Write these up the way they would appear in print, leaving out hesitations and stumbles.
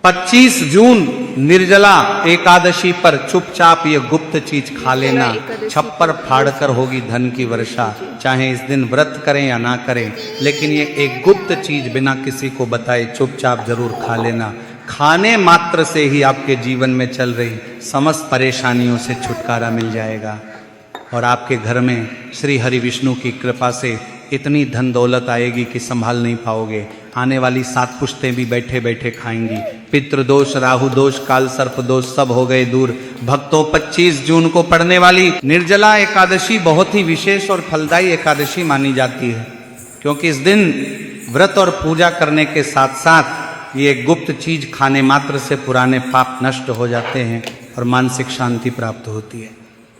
25 जून निर्जला एकादशी पर चुपचाप ये गुप्त चीज खा लेना, छप्पर फाड़कर होगी धन की वर्षा। चाहे इस दिन व्रत करें या ना करें, लेकिन ये एक गुप्त चीज बिना किसी को बताए चुपचाप जरूर खा लेना। खाने मात्र से ही आपके जीवन में चल रही समस्त परेशानियों से छुटकारा मिल जाएगा और आपके घर में श्री हरि विष्णु की कृपा से इतनी धन दौलत आएगी कि संभाल नहीं पाओगे। आने वाली 7 पुश्तें भी बैठे बैठे खाएंगी। पितृदोष, राहु दोष, काल सर्प दोष सब हो गए दूर। भक्तों, 25 जून को पड़ने वाली निर्जला एकादशी बहुत ही विशेष और फलदायी एकादशी मानी जाती है, क्योंकि इस दिन व्रत और पूजा करने के साथ साथ ये गुप्त चीज खाने मात्र से पुराने पाप नष्ट हो जाते हैं और मानसिक शांति प्राप्त होती है।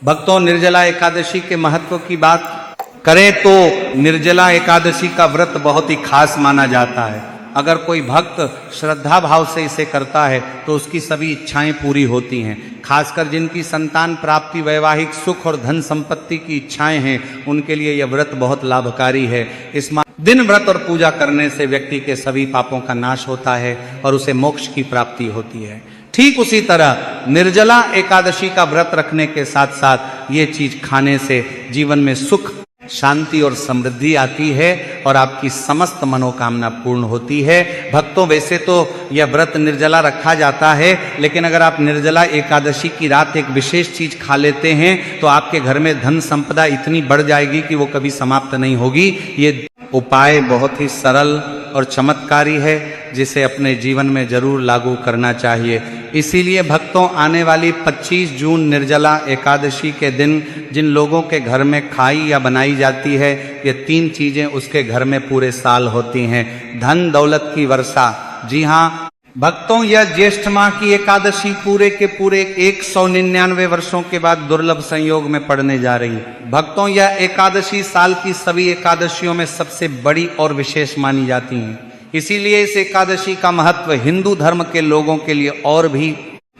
भक्तों, निर्जला एकादशी के महत्व की बात करें तो निर्जला एकादशी का व्रत बहुत ही खास माना जाता है। अगर कोई भक्त श्रद्धा भाव से इसे करता है तो उसकी सभी इच्छाएं पूरी होती हैं। खासकर जिनकी संतान प्राप्ति, वैवाहिक सुख और धन संपत्ति की इच्छाएं हैं, उनके लिए यह व्रत बहुत लाभकारी है। इस दिन व्रत और पूजा करने से व्यक्ति के सभी पापों का नाश होता है और उसे मोक्ष की प्राप्ति होती है। ठीक उसी तरह निर्जला एकादशी का व्रत रखने के साथ साथ ये चीज खाने से जीवन में सुख, शांति और समृद्धि आती है और आपकी समस्त मनोकामना पूर्ण होती है। भक्तों, वैसे तो यह व्रत निर्जला रखा जाता है, लेकिन अगर आप निर्जला एकादशी की रात एक विशेष चीज खा लेते हैं तो आपके घर में धन संपदा इतनी बढ़ जाएगी कि वो कभी समाप्त नहीं होगी। ये उपाय बहुत ही सरल और चमत्कारी है, जिसे अपने जीवन में जरूर लागू करना चाहिए। इसीलिए भक्तों, आने वाली 25 जून निर्जला एकादशी के दिन जिन लोगों के घर में खाई या बनाई जाती है, ये 3 चीजें उसके घर में पूरे साल होती हैं। धन दौलत की वर्षा। जी हाँ भक्तों, यह ज्येष्ठ माह की एकादशी पूरे के पूरे 199 वर्षों के बाद दुर्लभ संयोग में पड़ने जा रही है। भक्तों, यह एकादशी साल की सभी एकादशियों में सबसे बड़ी और विशेष मानी जाती है। इसीलिए इस एकादशी का महत्व हिंदू धर्म के लोगों के लिए और भी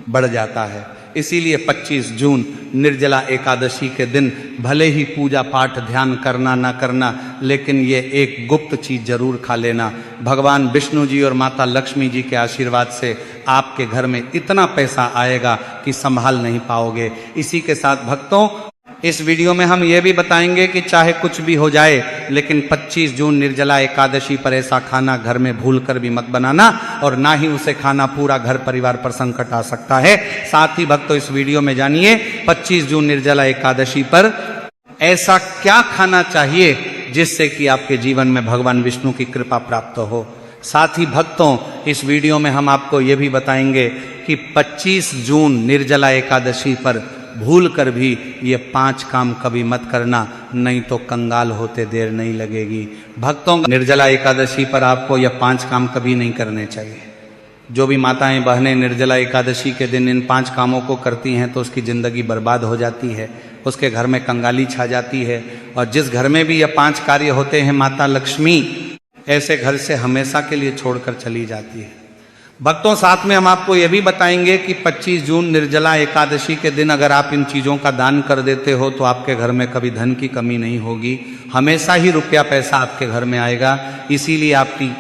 बढ़ जाता है। इसीलिए 25 जून निर्जला एकादशी के दिन भले ही पूजा पाठ ध्यान करना ना करना, लेकिन ये एक गुप्त चीज जरूर खा लेना। भगवान विष्णु जी और माता लक्ष्मी जी के आशीर्वाद से आपके घर में इतना पैसा आएगा कि संभाल नहीं पाओगे। इसी के साथ भक्तों, इस वीडियो में हम ये भी बताएंगे कि चाहे कुछ भी हो जाए, लेकिन 25 जून निर्जला एकादशी पर ऐसा खाना घर में भूलकर भी मत बनाना, और ना ही उसे खाना पूरा घर परिवार पर संकट आ सकता है। साथ ही भक्तों, इस वीडियो में जानिए 25 जून निर्जला एकादशी पर ऐसा क्या खाना चाहिए जिससे कि आपके जीवन में भगवान विष्णु की कृपा प्राप्त हो। साथ ही भक्तों, इस वीडियो में हम आपको ये भी बताएंगे कि 25 जून निर्जला एकादशी पर भूल कर भी ये 5 काम कभी मत करना, नहीं तो कंगाल होते देर नहीं लगेगी। भक्तों, निर्जला एकादशी पर आपको यह 5 काम कभी नहीं करने चाहिए। जो भी माताएं बहनें निर्जला एकादशी के दिन इन 5 कामों को करती हैं तो उसकी ज़िंदगी बर्बाद हो जाती है, उसके घर में कंगाली छा जाती है। और जिस घर में भी यह 5 कार्य होते हैं, माता लक्ष्मी ऐसे घर से हमेशा के लिए छोड़कर चली जाती है। भक्तों, साथ में हम आपको यह भी बताएंगे कि 25 जून निर्जला एकादशी के दिन अगर आप इन चीज़ों का दान कर देते हो तो आपके घर में कभी धन की कमी नहीं होगी, हमेशा ही रुपया पैसा आपके घर में आएगा। इसीलिए आपकी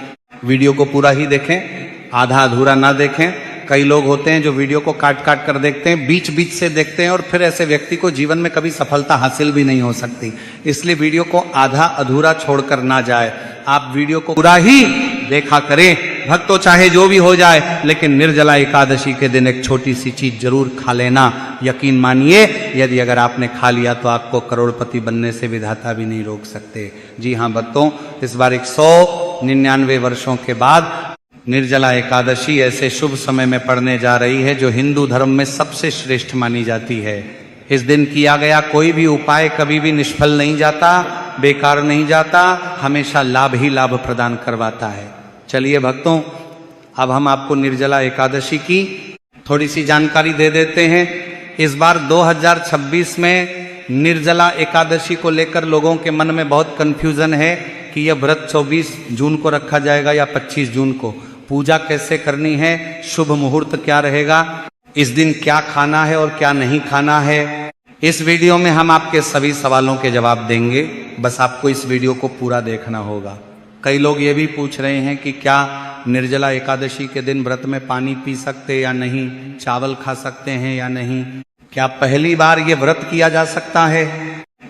वीडियो को पूरा ही देखें, आधा अधूरा ना देखें। कई लोग होते हैं जो वीडियो को काट काट कर देखते हैं, बीच बीच से देखते हैं, और फिर ऐसे व्यक्ति को जीवन में कभी सफलता हासिल भी नहीं हो सकती। इसलिए वीडियो को आधा अधूरा छोड़कर ना जाए, आप वीडियो को पूरा ही देखा करें। भक्तों, चाहे जो भी हो जाए, लेकिन निर्जला एकादशी के दिन एक छोटी सी चीज जरूर खा लेना। यकीन मानिए, यदि अगर आपने खा लिया तो आपको करोड़पति बनने से विधाता भी नहीं रोक सकते। जी हाँ भक्तों, इस बार 199 वर्षों के बाद निर्जला एकादशी ऐसे शुभ समय में पड़ने जा रही है जो हिंदू धर्म में सबसे श्रेष्ठ मानी जाती है। इस दिन किया गया कोई भी उपाय कभी भी निष्फल नहीं जाता, बेकार नहीं जाता, हमेशा लाभ ही लाभ प्रदान करवाता है। चलिए भक्तों, अब हम आपको निर्जला एकादशी की थोड़ी सी जानकारी दे देते हैं। इस बार 2026 में निर्जला एकादशी को लेकर लोगों के मन में बहुत कंफ्यूजन है कि यह व्रत 24 जून को रखा जाएगा या 25 जून को। पूजा कैसे करनी है, शुभ मुहूर्त क्या रहेगा, इस दिन क्या खाना है और क्या नहीं खाना है, इस वीडियो में हम आपके सभी सवालों के जवाब देंगे। बस आपको इस वीडियो को पूरा देखना होगा। कई लोग ये भी पूछ रहे हैं कि क्या निर्जला एकादशी के दिन व्रत में पानी पी सकते या नहीं, चावल खा सकते हैं या नहीं, क्या पहली बार ये व्रत किया जा सकता है?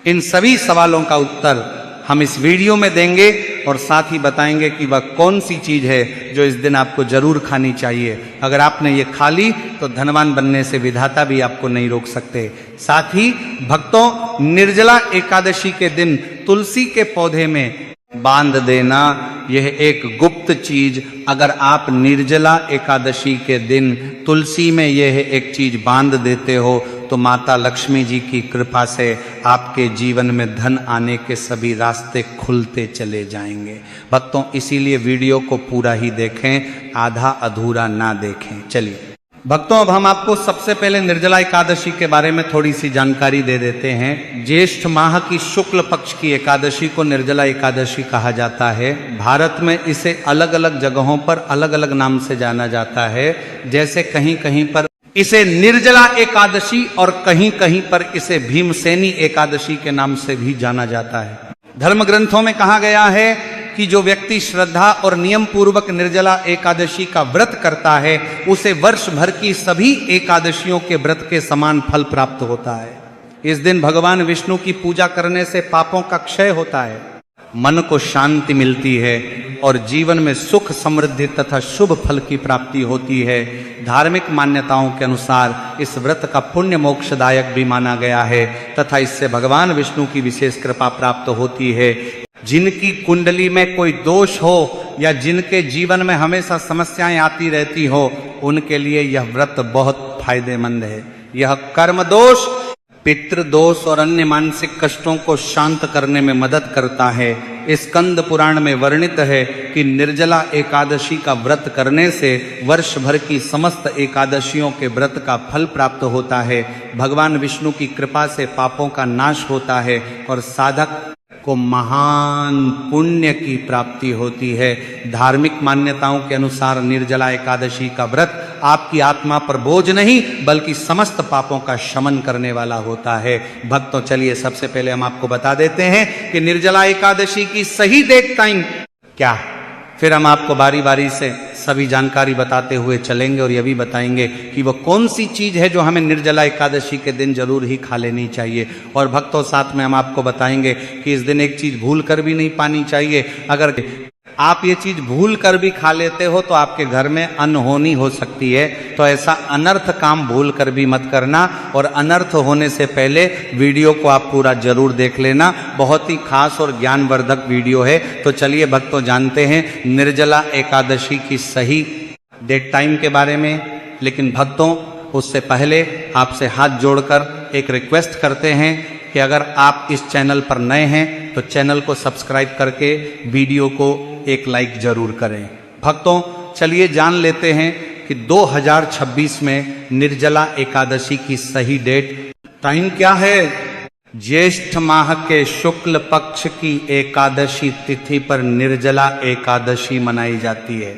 इन सभी सवालों का उत्तर हम इस वीडियो में देंगे और साथ ही बताएंगे कि वह कौन सी चीज है जो इस दिन आपको जरूर खानी चाहिए। अगर आपने ये खा ली तो धनवान बनने से विधाता भी आपको नहीं रोक सकते। साथ ही भक्तों, निर्जला एकादशी के दिन तुलसी के पौधे में बांध देना, यह एक गुप्त चीज, अगर आप निर्जला एकादशी के दिन तुलसी में यह एक चीज बांध देते हो तो माता लक्ष्मी जी की कृपा से आपके जीवन में धन आने के सभी रास्ते खुलते चले जाएंगे। भक्तों, इसीलिए वीडियो को पूरा ही देखें, आधा अधूरा ना देखें। चलिए भक्तों, अब हम आपको सबसे पहले निर्जला एकादशी के बारे में थोड़ी सी जानकारी दे देते हैं। ज्येष्ठ माह की शुक्ल पक्ष की एकादशी को निर्जला एकादशी कहा जाता है। भारत में इसे अलग अलग जगहों पर अलग अलग नाम से जाना जाता है। जैसे कहीं कहीं पर इसे निर्जला एकादशी और कहीं कहीं पर इसे भीमसेनी एकादशी के नाम से भी जाना जाता है। धर्म ग्रंथों में कहा गया है कि जो व्यक्ति श्रद्धा और नियम पूर्वक निर्जला एकादशी का व्रत करता है उसे वर्ष भर की सभी एकादशियों के व्रत के समान फल प्राप्त होता है। इस दिन भगवान विष्णु की पूजा करने से पापों का क्षय होता है, मन को शांति मिलती है और जीवन में सुख समृद्धि तथा शुभ फल की प्राप्ति होती है। धार्मिक मान्यताओं के अनुसार इस व्रत का पुण्य मोक्षदायक भी माना गया है तथा इससे भगवान विष्णु की विशेष कृपा प्राप्त होती है। जिनकी कुंडली में कोई दोष हो या जिनके जीवन में हमेशा समस्याएं आती रहती हो, उनके लिए यह व्रत बहुत फायदेमंद है। यह कर्म दोष, पितृदोष और अन्य मानसिक कष्टों को शांत करने में मदद करता है। स्कंद पुराण में वर्णित है कि निर्जला एकादशी का व्रत करने से वर्ष भर की समस्त एकादशियों के व्रत का फल प्राप्त होता है। भगवान विष्णु की कृपा से पापों का नाश होता है और साधक को महान पुण्य की प्राप्ति होती है। धार्मिक मान्यताओं के अनुसार निर्जला एकादशी का व्रत आपकी आत्मा पर बोझ नहीं बल्कि समस्त पापों का शमन करने वाला होता है। भक्तों, चलिए सबसे पहले हम आपको बता देते हैं कि निर्जला एकादशी की सही डेट टाइम क्या है, फिर हम आपको बारी बारी से सभी जानकारी बताते हुए चलेंगे और यह भी बताएंगे कि वह कौन सी चीज है जो हमें निर्जला एकादशी के दिन जरूर ही खा लेनी चाहिए। और भक्तों, साथ में हम आपको बताएंगे कि इस दिन एक चीज भूल कर भी नहीं पानी चाहिए। अगर आप ये चीज भूल कर भी खा लेते हो तो आपके घर में अनहोनी हो सकती है, तो ऐसा अनर्थ काम भूल कर भी मत करना। और अनर्थ होने से पहले वीडियो को आप पूरा जरूर देख लेना, बहुत ही खास और ज्ञानवर्धक वीडियो है। तो चलिए भक्तों, जानते हैं निर्जला एकादशी की सही डेट टाइम के बारे में। लेकिन भक्तों, उससे पहले आपसे हाथ जोड़कर एक रिक्वेस्ट करते हैं कि अगर आप इस चैनल पर नए हैं तो चैनल को सब्सक्राइब करके वीडियो को एक लाइक जरूर करें। भक्तों, चलिए जान लेते हैं कि 2026 में निर्जला एकादशी की सही डेट टाइम क्या है। ज्येष्ठ माह के शुक्ल पक्ष की एकादशी तिथि पर निर्जला एकादशी मनाई जाती है।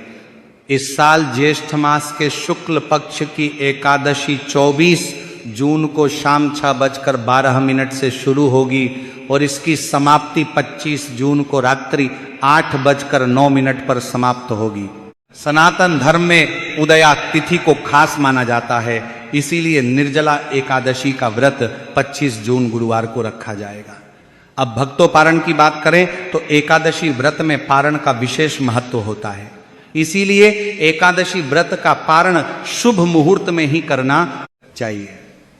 इस साल ज्येष्ठ मास के शुक्ल पक्ष की एकादशी 24 जून को शाम 6:12 से शुरू होगी और इसकी समाप्ति 25 जून को रात्रि 8:09 पर समाप्त होगी। सनातन धर्म में उदया तिथि को खास माना जाता है, इसीलिए निर्जला एकादशी का व्रत 25 जून गुरुवार को रखा जाएगा। अब भक्तों, पारण की बात करें तो एकादशी व्रत में पारण का विशेष महत्व होता है, इसीलिए एकादशी व्रत का पारण शुभ मुहूर्त में ही करना चाहिए।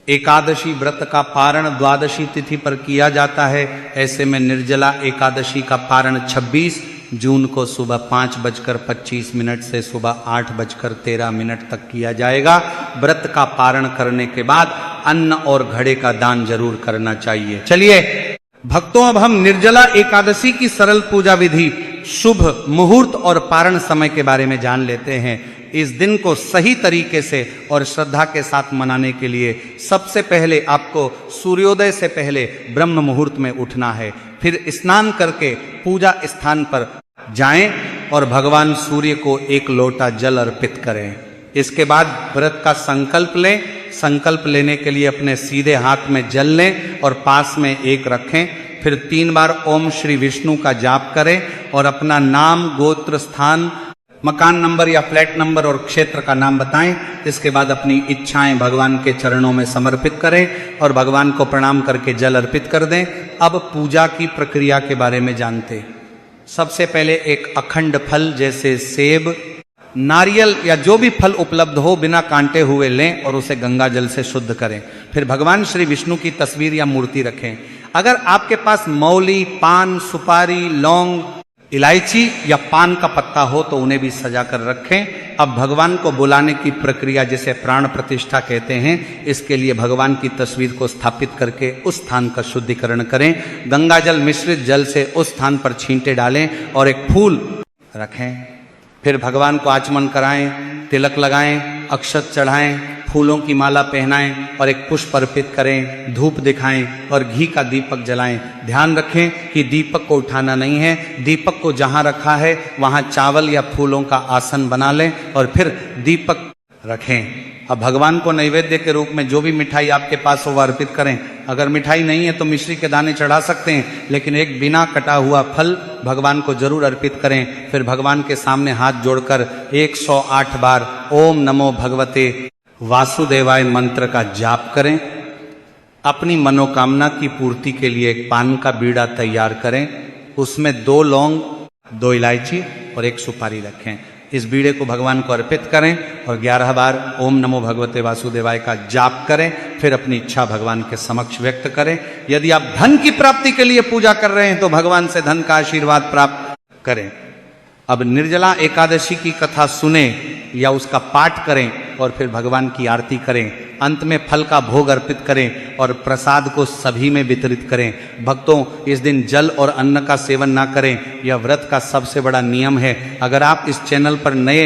एकादशी व्रत का पारण द्वादशी तिथि पर किया जाता है। ऐसे में निर्जला एकादशी का पारण 26 जून को सुबह 5:25 से सुबह 8:13 तक किया जाएगा। व्रत का पारण करने के बाद अन्न और घड़े का दान जरूर करना चाहिए। चलिए भक्तों, अब हम निर्जला एकादशी की सरल पूजा विधि, शुभ मुहूर्त और पारण समय के बारे में जान लेते हैं। इस दिन को सही तरीके से और श्रद्धा के साथ मनाने के लिए सबसे पहले आपको सूर्योदय से पहले ब्रह्म मुहूर्त में उठना है। फिर स्नान करके पूजा स्थान पर जाएं और भगवान सूर्य को एक लोटा जल अर्पित करें। इसके बाद व्रत का संकल्प लें। संकल्प लेने के लिए अपने सीधे हाथ में जल लें और पास में एक रखें। फिर 3 बार ओम श्री विष्णु का जाप करें और अपना नाम, गोत्र, स्थान मकान नंबर या फ्लैट नंबर और क्षेत्र का नाम बताएं। इसके बाद अपनी इच्छाएं भगवान के चरणों में समर्पित करें और भगवान को प्रणाम करके जल अर्पित कर दें। अब पूजा की प्रक्रिया के बारे में जानते हैं। सबसे पहले एक अखंड फल जैसे सेब, नारियल या जो भी फल उपलब्ध हो बिना कांटे हुए लें और उसे गंगा जल से शुद्ध करें। फिर भगवान श्री विष्णु की तस्वीर या मूर्ति रखें। अगर आपके पास मौली, पान, सुपारी, लौंग, इलायची या पान का पत्ता हो तो उन्हें भी सजा कर रखें। अब भगवान को बुलाने की प्रक्रिया जिसे प्राण प्रतिष्ठा कहते हैं, इसके लिए भगवान की तस्वीर को स्थापित करके उस स्थान का शुद्धिकरण करें। गंगा जल मिश्रित जल से उस स्थान पर छींटे डालें और एक फूल रखें। फिर भगवान को आचमन कराएं, तिलक लगाएं, अक्षत चढ़ाएं, फूलों की माला पहनाएं और एक पुष्प अर्पित करें, धूप दिखाएं और घी का दीपक जलाएं। ध्यान रखें कि दीपक को उठाना नहीं है। दीपक को जहां रखा है वहां चावल या फूलों का आसन बना लें और फिर दीपक रखें। अब भगवान को नैवेद्य के रूप में जो भी मिठाई आपके पास हो वह अर्पित करें। अगर मिठाई नहीं है तो मिश्री के दाने चढ़ा सकते हैं, लेकिन एक बिना कटा हुआ फल भगवान को जरूर अर्पित करें। फिर भगवान के सामने हाथ जोड़कर 108 बार ओम नमो भगवते वासुदेवाय मंत्र का जाप करें। अपनी मनोकामना की पूर्ति के लिए एक पान का बीड़ा तैयार करें। उसमें 2 लौंग, 2 इलायची और 1 सुपारी रखें। इस बीड़े को भगवान को अर्पित करें और 11 बार ओम नमो भगवते वासुदेवाय का जाप करें। फिर अपनी इच्छा भगवान के समक्ष व्यक्त करें। यदि आप धन की प्राप्ति के लिए पूजा कर रहे हैं तो भगवान से धन का आशीर्वाद प्राप्त करें। अब निर्जला एकादशी की कथा सुने या उसका पाठ करें और फिर भगवान की आरती करें। अंत में फल का भोग अर्पित करें और प्रसाद को सभी में वितरित करें। भक्तों, इस दिन जल और अन्न का सेवन ना करें, यह व्रत का सबसे बड़ा नियम है। अगर आप इस चैनल पर नए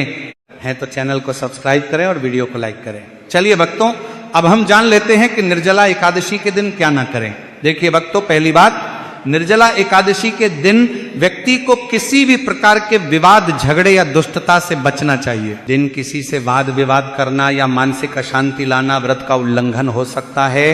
हैं तो चैनल को सब्सक्राइब करें और वीडियो को लाइक करें। चलिए भक्तों, अब हम जान लेते हैं कि निर्जला एकादशी के दिन क्या ना करें। देखिए भक्तों, पहली बात, निर्जला एकादशी के दिन व्यक्ति को किसी भी प्रकार के विवाद, झगड़े या दुष्टता से बचना चाहिए। दिन किसी से वाद विवाद करना या मानसिक अशांति लाना व्रत का उल्लंघन हो सकता है।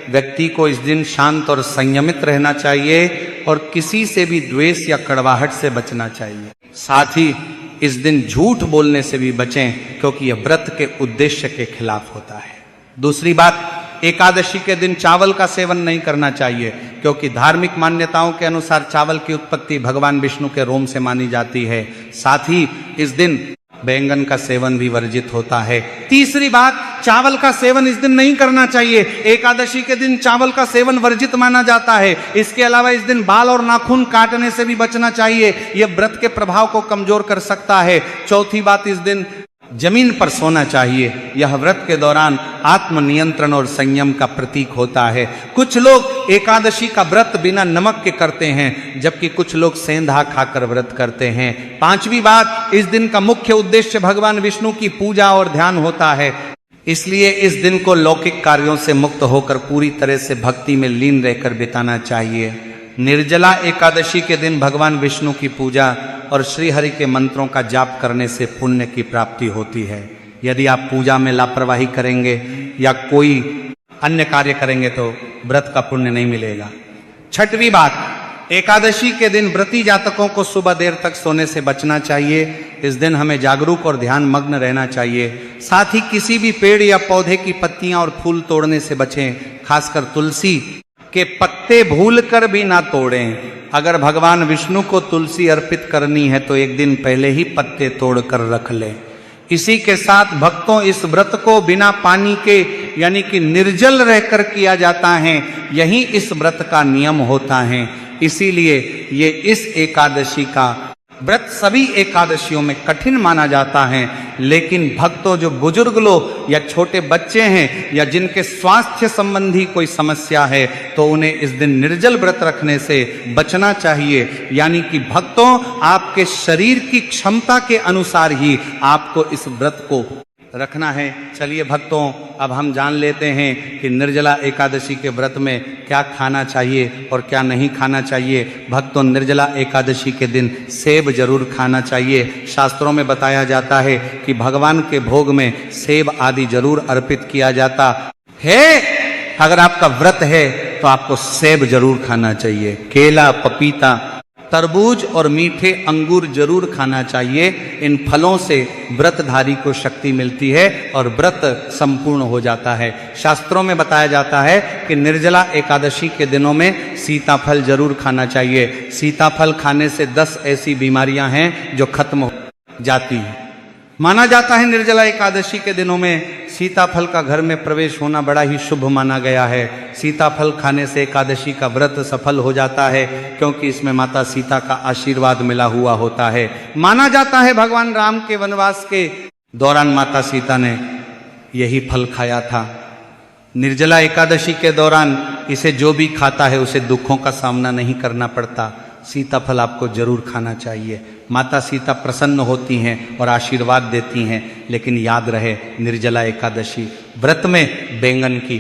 व्यक्ति को इस दिन शांत और संयमित रहना चाहिए और किसी से भी द्वेष या कड़वाहट से बचना चाहिए। साथ ही इस दिन झूठ बोलने से भी बचें, क्योंकि यह व्रत के उद्देश्य के खिलाफ होता है। दूसरी बात, एकादशी के दिन चावल का सेवन नहीं करना चाहिए, क्योंकि धार्मिक मान्यताओं के अनुसार चावल की उत्पत्ति भगवान विष्णु के रोम से मानी जाती है। साथ ही इस दिन बैंगन का सेवन भी वर्जित होता है। तीसरी बात, चावल का सेवन इस दिन नहीं करना चाहिए। एकादशी के दिन चावल का सेवन वर्जित माना जाता है। इसके अलावा इस दिन बाल और नाखून काटने से भी बचना चाहिए, यह व्रत के प्रभाव को कमजोर कर सकता है। चौथी बात, इस दिन जमीन पर सोना चाहिए। यह व्रत के दौरान आत्मनियंत्रण और संयम का प्रतीक होता है। कुछ लोग एकादशी का व्रत बिना नमक के करते हैं, जबकि कुछ लोग सेंधा खाकर व्रत करते हैं। पांचवी बात, इस दिन का मुख्य उद्देश्य भगवान विष्णु की पूजा और ध्यान होता है। इसलिए इस दिन को लौकिक कार्यों से मुक्त होकर पूरी तरह से भक्ति में लीन रहकर बिताना चाहिए। निर्जला एकादशी के दिन भगवान विष्णु की पूजा और श्री हरि के मंत्रों का जाप करने से पुण्य की प्राप्ति होती है। यदि आप पूजा में लापरवाही करेंगे या कोई अन्य कार्य करेंगे तो व्रत का पुण्य नहीं मिलेगा। छठवीं बात, एकादशी के दिन व्रती जातकों को सुबह देर तक सोने से बचना चाहिए। इस दिन हमें जागरूक और ध्यान मग्न रहना चाहिए। साथ ही किसी भी पेड़ या पौधे की पत्तियां और फूल तोड़ने से बचें, खासकर तुलसी के पत्ते भूलकर भी ना तोड़ें। अगर भगवान विष्णु को तुलसी अर्पित करनी है तो एक दिन पहले ही पत्ते तोड़कर रख लें। इसी के साथ भक्तों, इस व्रत को बिना पानी के यानी कि निर्जल रहकर किया जाता है। यही इस व्रत का नियम होता है। इसीलिए ये इस एकादशी का व्रत सभी एकादशियों में कठिन माना जाता है। लेकिन भक्तों, जो बुजुर्ग लोग या छोटे बच्चे हैं या जिनके स्वास्थ्य संबंधी कोई समस्या है तो उन्हें इस दिन निर्जल व्रत रखने से बचना चाहिए। यानी कि भक्तों, आपके शरीर की क्षमता के अनुसार ही आपको इस व्रत को रखना है। चलिए भक्तों, अब हम जान लेते हैं कि निर्जला एकादशी के व्रत में क्या खाना चाहिए और क्या नहीं खाना चाहिए। भक्तों, निर्जला एकादशी के दिन सेब जरूर खाना चाहिए। शास्त्रों में बताया जाता है कि भगवान के भोग में सेब आदि जरूर अर्पित किया जाता है। अगर आपका व्रत है तो आपको सेब जरूर खाना चाहिए। केला, पपीता तरबूज और मीठे अंगूर जरूर खाना चाहिए। इन फलों से व्रतधारी को शक्ति मिलती है और व्रत संपूर्ण हो जाता है। शास्त्रों में बताया जाता है कि निर्जला एकादशी के दिनों में सीताफल जरूर खाना चाहिए। सीताफल खाने से 10 ऐसी बीमारियां हैं जो खत्म हो जाती हैं। माना जाता है निर्जला एकादशी के दिनों में सीताफल का घर में प्रवेश होना बड़ा ही शुभ माना गया है। सीताफल खाने से एकादशी का व्रत सफल हो जाता है, क्योंकि इसमें माता सीता का आशीर्वाद मिला हुआ होता है। माना जाता है भगवान राम के वनवास के दौरान माता सीता ने यही फल खाया था। निर्जला एकादशी के दौरान इसे जो भी खाता है उसे दुखों का सामना नहीं करना पड़ता। सीताफल आपको जरूर खाना चाहिए। माता सीता प्रसन्न होती हैं और आशीर्वाद देती हैं। लेकिन याद रहे, निर्जला एकादशी व्रत में बैंगन की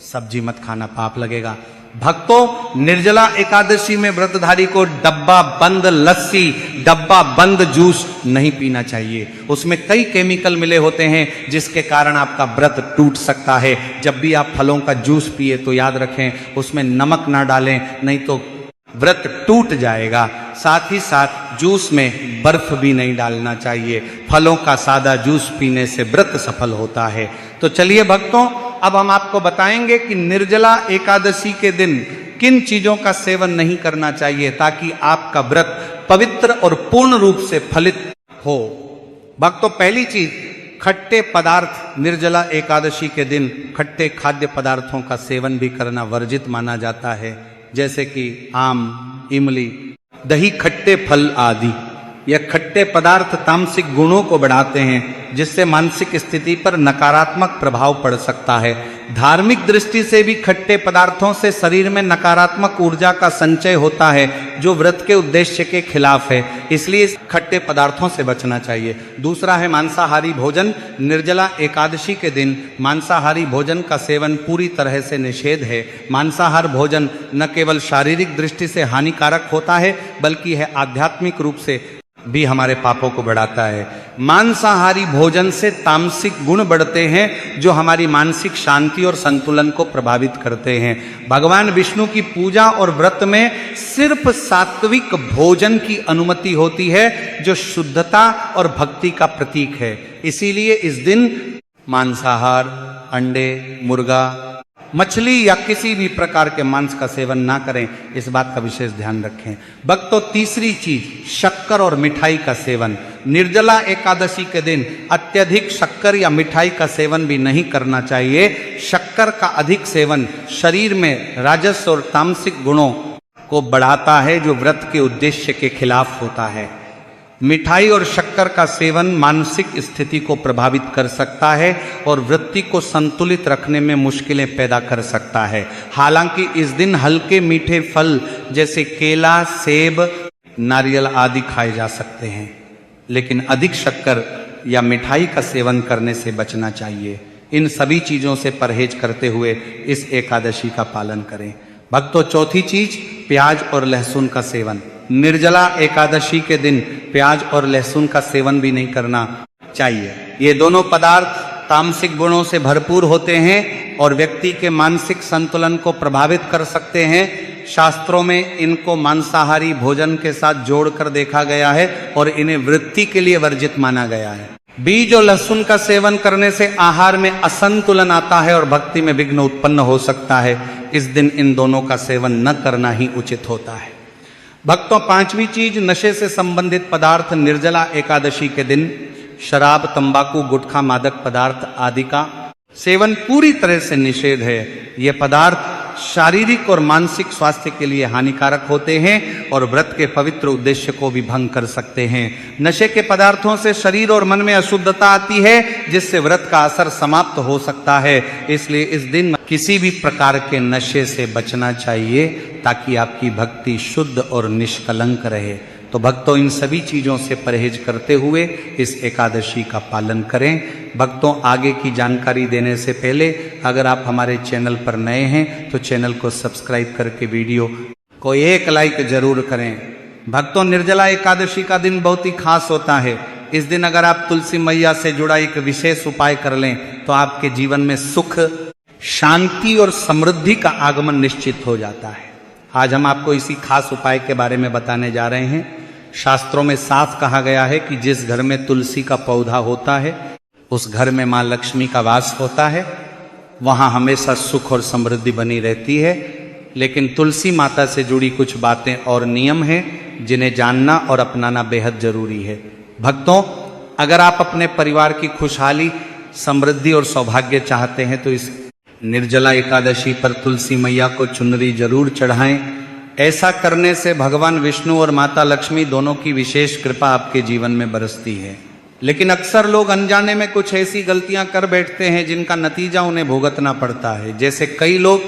सब्जी मत खाना, पाप लगेगा। भक्तों, निर्जला एकादशी में व्रतधारी को डब्बा बंद लस्सी, डब्बा बंद जूस नहीं पीना चाहिए। उसमें कई केमिकल मिले होते हैं जिसके कारण आपका व्रत टूट सकता है। जब भी आप फलों का जूस पिए तो याद रखें उसमें नमक ना डालें, नहीं तो व्रत टूट जाएगा। साथ ही साथ जूस में बर्फ भी नहीं डालना चाहिए। फलों का सादा जूस पीने से व्रत सफल होता है। तो चलिए भक्तों, अब हम आपको बताएंगे कि निर्जला एकादशी के दिन किन चीजों का सेवन नहीं करना चाहिए ताकि आपका व्रत पवित्र और पूर्ण रूप से फलित हो। भक्तों, पहली चीज, खट्टे पदार्थ। निर्जला एकादशी के दिन खट्टे खाद्य पदार्थों का सेवन भी करना वर्जित माना जाता है, जैसे कि आम, इमली, दही, खट्टे फल आदि। यह खट्टे पदार्थ तामसिक गुणों को बढ़ाते हैं, जिससे मानसिक स्थिति पर नकारात्मक प्रभाव पड़ सकता है। धार्मिक दृष्टि से भी खट्टे पदार्थों से शरीर में नकारात्मक ऊर्जा का संचय होता है, जो व्रत के उद्देश्य के खिलाफ है। इसलिए खट्टे पदार्थों से बचना चाहिए। दूसरा है मांसाहारी भोजन। निर्जला एकादशी के दिन मांसाहारी भोजन का सेवन पूरी तरह से निषेध है। मांसाहार भोजन न केवल शारीरिक दृष्टि से हानिकारक होता है, बल्कि यह आध्यात्मिक रूप से भी हमारे पापों को बढ़ाता है। मांसाहारी भोजन से तामसिक गुण बढ़ते हैं, जो हमारी मानसिक शांति और संतुलन को प्रभावित करते हैं। भगवान विष्णु की पूजा और व्रत में सिर्फ सात्विक भोजन की अनुमति होती है, जो शुद्धता और भक्ति का प्रतीक है। इसीलिए इस दिन मांसाहार, अंडे, मुर्गा, मछली या किसी भी प्रकार के मांस का सेवन ना करें, इस बात का विशेष ध्यान रखें। भक्तों, तीसरी चीज, शक्कर और मिठाई का सेवन। निर्जला एकादशी के दिन अत्यधिक शक्कर या मिठाई का सेवन भी नहीं करना चाहिए। शक्कर का अधिक सेवन शरीर में राजस और तामसिक गुणों को बढ़ाता है, जो व्रत के उद्देश्य के खिलाफ होता है। मिठाई और शक्कर का सेवन मानसिक स्थिति को प्रभावित कर सकता है और वृत्ति को संतुलित रखने में मुश्किलें पैदा कर सकता है। हालांकि इस दिन हल्के मीठे फल जैसे केला, सेब, नारियल आदि खाए जा सकते हैं, लेकिन अधिक शक्कर या मिठाई का सेवन करने से बचना चाहिए। इन सभी चीजों से परहेज करते हुए इस एकादशी का पालन करें। भक्तों, चौथी चीज, प्याज और लहसुन का सेवन। निर्जला एकादशी के दिन प्याज और लहसुन का सेवन भी नहीं करना चाहिए। ये दोनों पदार्थ तामसिक गुणों से भरपूर होते हैं और व्यक्ति के मानसिक संतुलन को प्रभावित कर सकते हैं। शास्त्रों में इनको मांसाहारी भोजन के साथ जोड़कर देखा गया है और इन्हें वृत्ति के लिए वर्जित माना गया है। बीज और लहसुन का सेवन करने से आहार में असंतुलन आता है और भक्ति में विघ्न उत्पन्न हो सकता है। इस दिन इन दोनों का सेवन न करना ही उचित होता है। भक्तों, पांचवी चीज, नशे से संबंधित पदार्थ। निर्जला एकादशी के दिन शराब, तंबाकू, गुटखा, मादक पदार्थ आदि का सेवन पूरी तरह से निषेध है। ये पदार्थ शारीरिक और मानसिक स्वास्थ्य के लिए हानिकारक होते हैं और व्रत के पवित्र उद्देश्य को भी भंग कर सकते हैं। नशे के पदार्थों से शरीर और मन में अशुद्धता आती है, जिससे व्रत का असर समाप्त हो सकता है। इसलिए इस दिन किसी भी प्रकार के नशे से बचना चाहिए ताकि आपकी भक्ति शुद्ध और निष्कलंक रहे। तो भक्तों, इन सभी चीज़ों से परहेज करते हुए इस एकादशी का पालन करें। भक्तों, आगे की जानकारी देने से पहले अगर आप हमारे चैनल पर नए हैं तो चैनल को सब्सक्राइब करके वीडियो को एक लाइक जरूर करें। भक्तों, निर्जला एकादशी का दिन बहुत ही खास होता है। इस दिन अगर आप तुलसी मैया से जुड़ा एक विशेष उपाय कर लें तो आपके जीवन में सुख, शांति और समृद्धि का आगमन निश्चित हो जाता है। आज हम आपको इसी खास उपाय के बारे में बताने जा रहे हैं। शास्त्रों में साफ कहा गया है कि जिस घर में तुलसी का पौधा होता है उस घर में माँ लक्ष्मी का वास होता है, वहाँ हमेशा सुख और समृद्धि बनी रहती है। लेकिन तुलसी माता से जुड़ी कुछ बातें और नियम हैं जिन्हें जानना और अपनाना बेहद जरूरी है। भक्तों, अगर आप अपने परिवार की खुशहाली, समृद्धि और सौभाग्य चाहते हैं तो इस निर्जला एकादशी पर तुलसी मैया को चुनरी जरूर चढ़ाएं। ऐसा करने से भगवान विष्णु और माता लक्ष्मी दोनों की विशेष कृपा आपके जीवन में बरसती है। लेकिन अक्सर लोग अनजाने में कुछ ऐसी गलतियां कर बैठते हैं जिनका नतीजा उन्हें भुगतना पड़ता है। जैसे कई लोग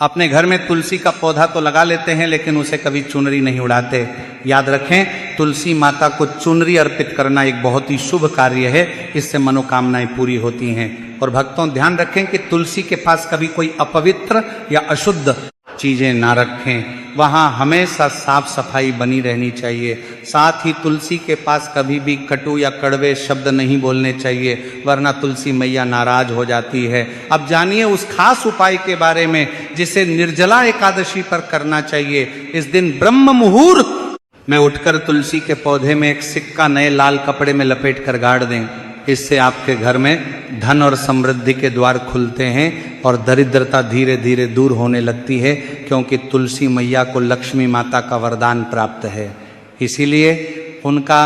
अपने घर में तुलसी का पौधा तो लगा लेते हैं लेकिन उसे कभी चुनरी नहीं उड़ाते। याद रखें, तुलसी माता को चुनरी अर्पित करना एक बहुत ही शुभ कार्य है, इससे मनोकामनाएं पूरी होती हैं। और भक्तों, ध्यान रखें कि तुलसी के पास कभी कोई अपवित्र या अशुद्ध चीजें ना रखें। वहाँ हमेशा साफ सफाई बनी रहनी चाहिए। साथ ही तुलसी के पास कभी भी कटु या कड़वे शब्द नहीं बोलने चाहिए, वरना तुलसी मैया नाराज हो जाती है। अब जानिए उस खास उपाय के बारे में जिसे निर्जला एकादशी पर करना चाहिए। इस दिन ब्रह्म मुहूर्त में उठकर तुलसी के पौधे में एक सिक्का नए लाल कपड़े में लपेट कर गाड़ दें। इससे आपके घर में धन और समृद्धि के द्वार खुलते हैं और दरिद्रता धीरे धीरे दूर होने लगती है, क्योंकि तुलसी मैया को लक्ष्मी माता का वरदान प्राप्त है, इसीलिए उनका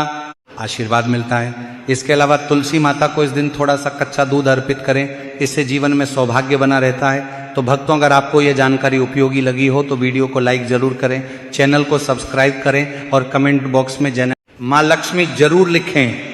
आशीर्वाद मिलता है। इसके अलावा तुलसी माता को इस दिन थोड़ा सा कच्चा दूध अर्पित करें, इससे जीवन में सौभाग्य बना रहता है। तो भक्तों, अगर आपको ये जानकारी उपयोगी लगी हो तो वीडियो को लाइक जरूर करें, चैनल को सब्सक्राइब करें और कमेंट बॉक्स में जय माँ लक्ष्मी जरूर लिखें।